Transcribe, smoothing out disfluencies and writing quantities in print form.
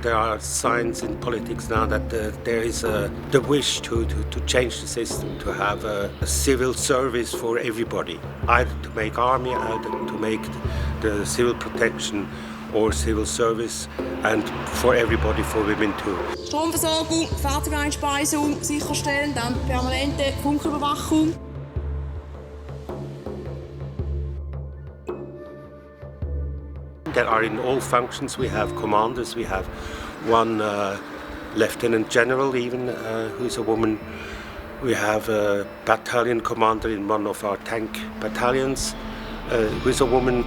there are signs in politics now that there is the wish to change the system, to have a civil service for everybody, either to make army, either to make the civil protection or civil service, and for everybody, for women too. Stromversorgung, Fertigeinspeisung sicherstellen, dann permanente Funküberwachung. There are in all functions, we have commanders, we have one lieutenant general even, who's a woman. We have a battalion commander in one of our tank battalions, who's a woman.